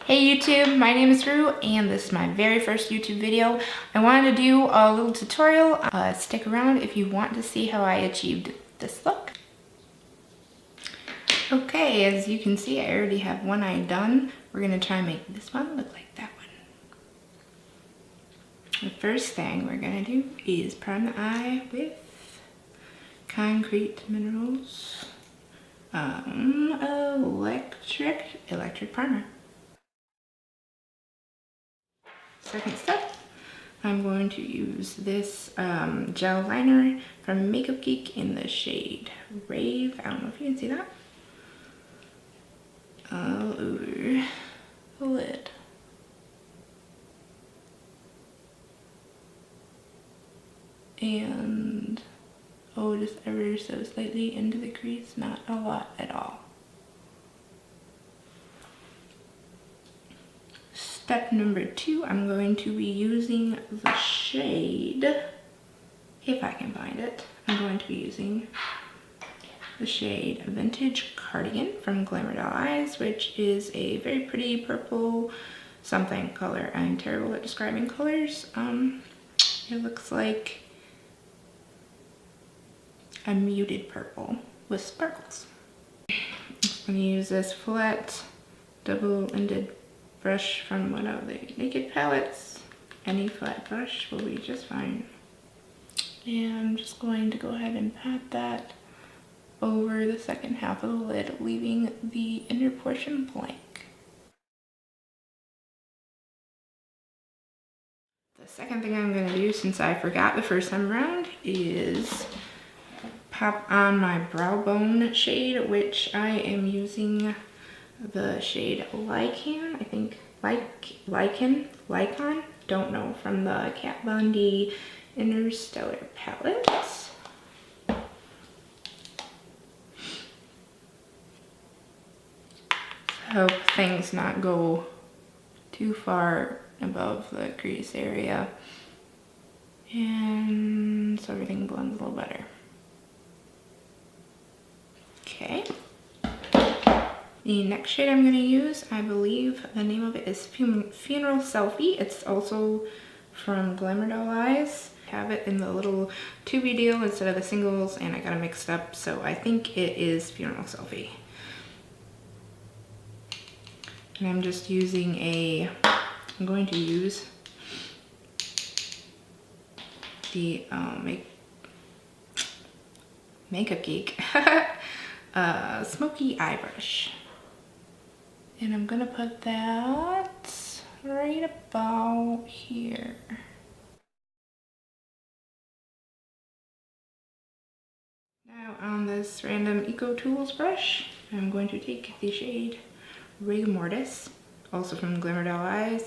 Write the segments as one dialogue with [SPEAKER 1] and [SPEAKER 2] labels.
[SPEAKER 1] Hey YouTube, my name is Rue and this is my very first YouTube video. I wanted to do a little tutorial. Stick around if you want to see how I achieved this look. Okay, as you can see, I already have one eye done. We're gonna try and make this one look like that one. The first thing we're gonna do is prime the eye with Concrete Minerals electric primer. Second step, I'm going to use this gel liner from Geek in the shade Rave. I don't know if you can see that. All over the lid. And just ever so slightly into the crease, not a lot at all. Step number 2, I'm going to be using the shade, if I can find it, I'm going to be using the shade Vintage Cardigan from Glamour, which is a very pretty purple something color. I'm terrible at describing colors. It looks like a muted purple with sparkles. I'm going to use this flat double-ended brush from one of the Naked palettes. Any flat brush will be just fine. And I'm just going to go ahead and pat that over the second half of the lid, leaving the inner portion blank. The second thing I'm going to do, since I forgot the first time around, is pop on my brow bone shade, which I am using the shade Lycan, I think, Lycan, don't know, from the Kat Von D Interstellar palette. Hope things not go too far above the crease area, and so everything blends a little better. Okay. The next shade I'm going to use, I believe the name of it is Funeral Selfie. It's also from Glamour. I have it in the little 2B deal instead of the singles, and I got it mixed up, so I think it is Funeral Selfie. And I'm just using I'm going to use the Makeup Geek smoky eye brush. And I'm gonna put that right about here. Now on this random Eco Tools brush, I'm going to take the shade Rigor Mortis, also from Glamour.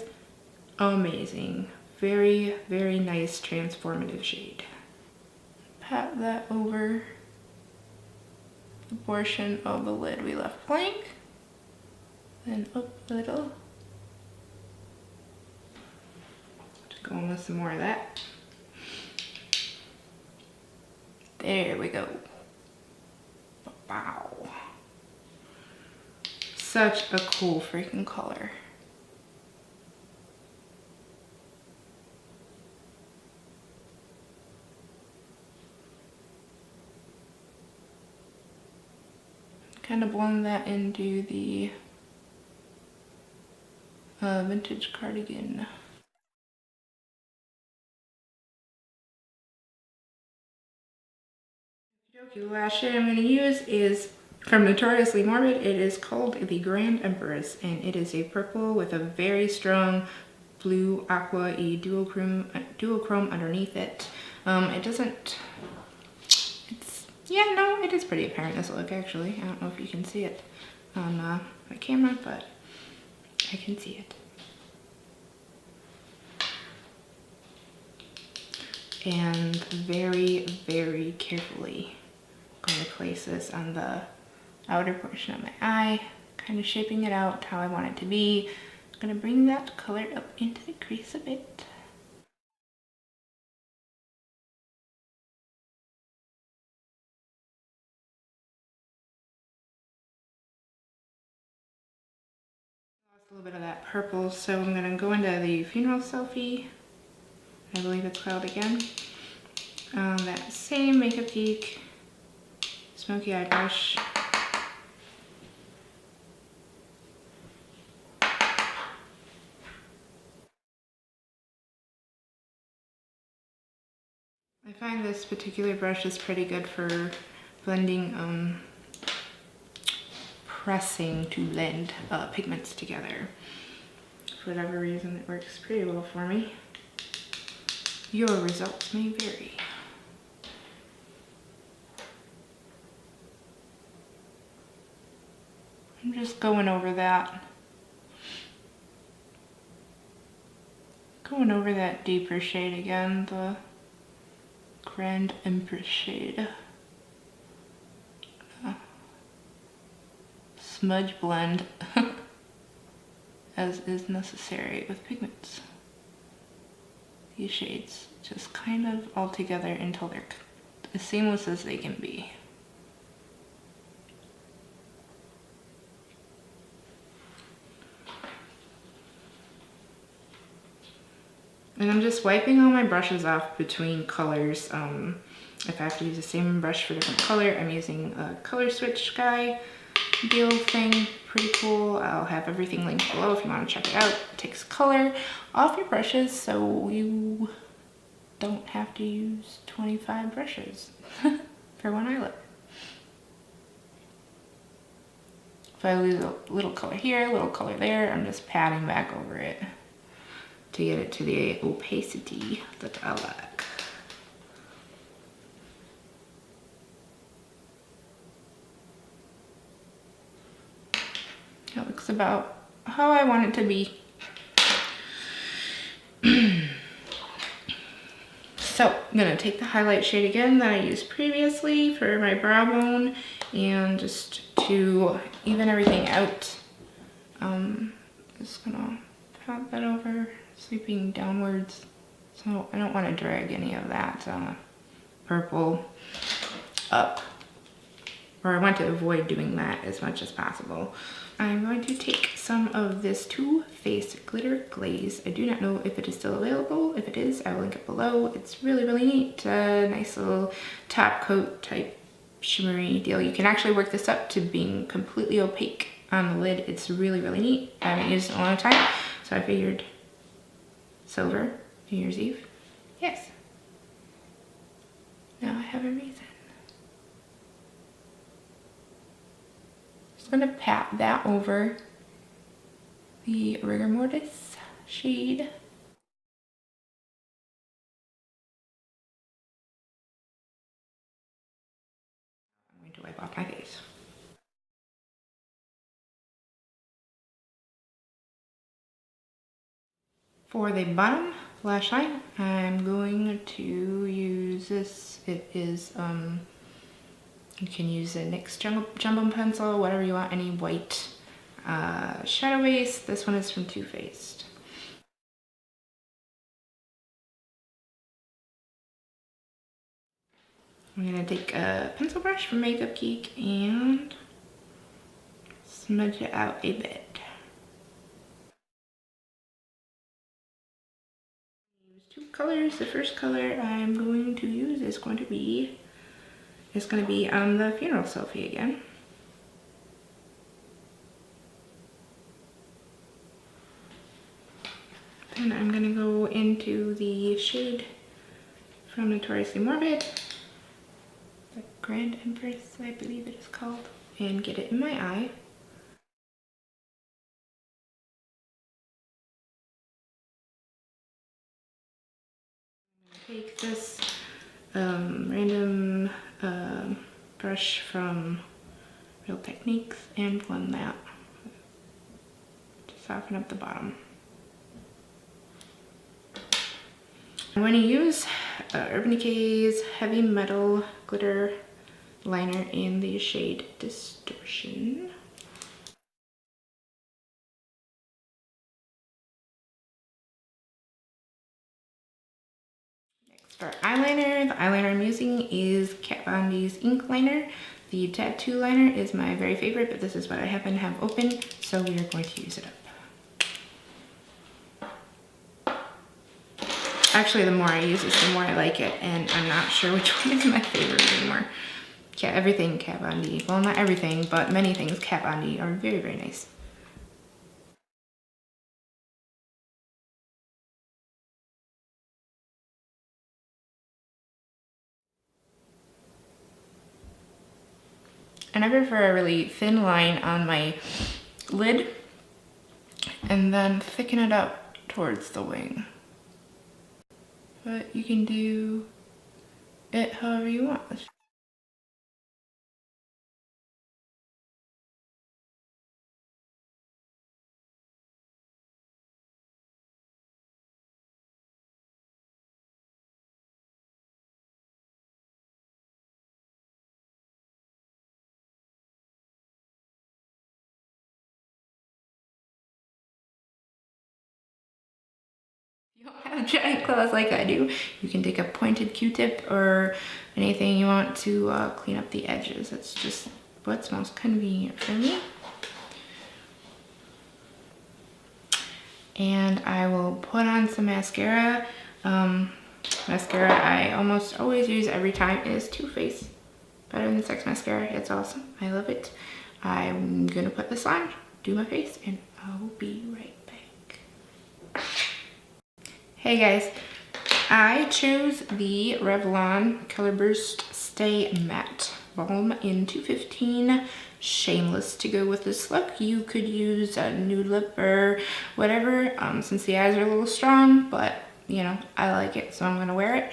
[SPEAKER 1] Amazing, very, very nice transformative shade. Pat that over the portion of the lid we left blank. Then up a little. Just go in with some more of that. There we go. Wow. Such a cool freaking color. Kind of blend that into the Vintage Cardigan. The last shade I'm going to use is from Notoriously Morbid. It is called the Grand Empress, and it is a purple with a very strong blue aqua duochrome underneath it. It doesn't, yeah, no, it is pretty apparent, this look, actually. I don't know if you can see it on my camera, but I can see it. And very, very carefully I'm going to place this on the outer portion of my eye, kind of shaping it out how I want it to be. I'm going to bring that color up into the crease a bit. A little bit of that purple, so I'm gonna go into the Funeral Selfie, I believe it's called again. That same Makeup Geek smoky eye brush. I find this particular brush is pretty good for blending, pressing to blend pigments together. For whatever reason, it works pretty well for me. Your results may vary. I'm just going over that. Going over that deeper shade again, the Grand Empress shade. Smudge blend as is necessary with pigments. These shades just kind of all together until they're as seamless as they can be. And I'm just wiping all my brushes off between colors. If I have to use the same brush for a different color, I'm using a color switch guy deal thing. Pretty cool. I'll have everything linked below if you want to check it out. It takes color off your brushes so you don't have to use 25 brushes for one eye look. If I lose a little color here, a little color there, I'm just patting back over it to get it to the opacity that I like. That looks about how I want it to be. So I'm gonna take the highlight shade again that I used previously for my brow bone and just to even everything out. Just gonna pat that over, sweeping downwards. So I don't want to drag any of that purple up, or I want to avoid doing that as much as possible. I'm going to take some of this Too Faced Glitter Glaze. I do not know if it is still available. If it is, I will link it below. It's really, really neat. Nice little top coat type shimmery deal. You can actually work this up to being completely opaque on the lid. It's really, really neat. I haven't used it in a long time, so I figured silver, New Year's Eve. Yes. Now I have a reason. Just gonna pat that over the Rigor Mortis shade. I'm going to wipe off my face. For the bottom lash line, I'm going to use this. It is, you can use a NYX Jumbo pencil, whatever you want, any white shadow base. This one is from Too Faced. I'm gonna take a pencil brush from Makeup Geek and smudge it out a bit. Use two colors. The first color I'm going to use is going to be on the Funeral Selfie again. Then I'm gonna go into the shade from Notoriously Morbid, the Grand Empress, I believe it is called, and get it in my eye. I'm gonna take this random brush from Real Techniques and blend that to soften up the bottom. I'm going to use Urban Decay's Heavy Metal Glitter Liner in the shade Distortion. Next for eyeliner, the eyeliner I'm using is Kat Von D's Ink Liner. The Tattoo Liner is my very favorite, but this is what I happen to have open, so we are going to use it up. Actually, the more I use this, the more I like it, and I'm not sure which one is my favorite anymore. Yeah, everything Kat Von D. Well, not everything, but many things Kat Von D are very, very nice. And I prefer a really thin line on my lid and then thicken it up towards the wing. But you can do it however you want. If you don't have giant claws like I do, you can take a pointed Q-tip or anything you want to clean up the edges. That's just what's most convenient for me. And I will put on some mascara. Mascara I almost always use every time is Too Faced. Better than Sex Mascara. It's awesome. I love it. I'm gonna put this on, do my face, and I'll be right back. Hey guys, I chose the Revlon Color Burst Stay Matte Balm in 215 Shameless to go with this look. You could use a nude lip or whatever, since the eyes are a little strong, but you know, I like it, so I'm gonna wear it.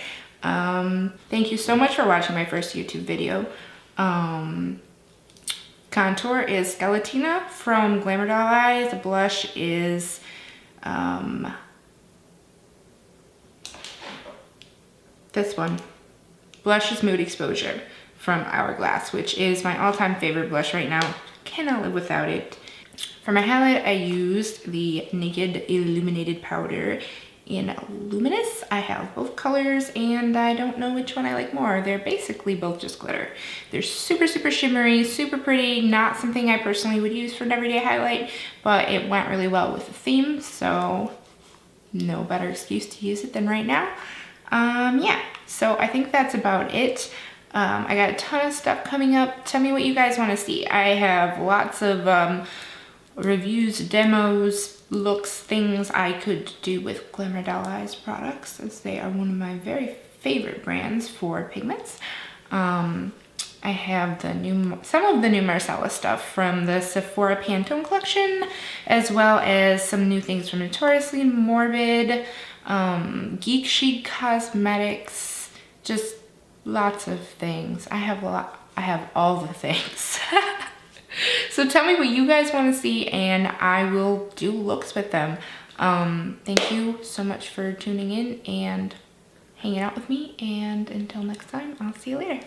[SPEAKER 1] Thank you so much for watching my first YouTube video. Contour is Skeletina from Glamour Doll Eyes. The blush is this one. Blush is Mood Exposure from Hourglass, which is my all-time favorite blush right now. Cannot live without it. For my highlight, I used the Naked Illuminated Powder in Luminous. I have both colors and I don't know which one I like more. They're basically both just glitter. They're super, super shimmery, super pretty. Not something I personally would use for an everyday highlight, but it went really well with the theme, so no better excuse to use it than right now. Yeah, so I think that's about it. I got a ton of stuff coming up. Tell me what you guys want to see. I have lots of reviews, demos, looks, things I could do with Glamour Doll Eyes products, as they are one of my very favorite brands for pigments. I have some of the new Marcella stuff from the Sephora Pantone collection, as well as some new things from Notoriously, Morbid, Geek Chic Cosmetics, just lots of things. I have all the things. So tell me what you guys want to see and I will do looks with them. Thank you so much for tuning in and hanging out with me, and until next time, I'll see you later.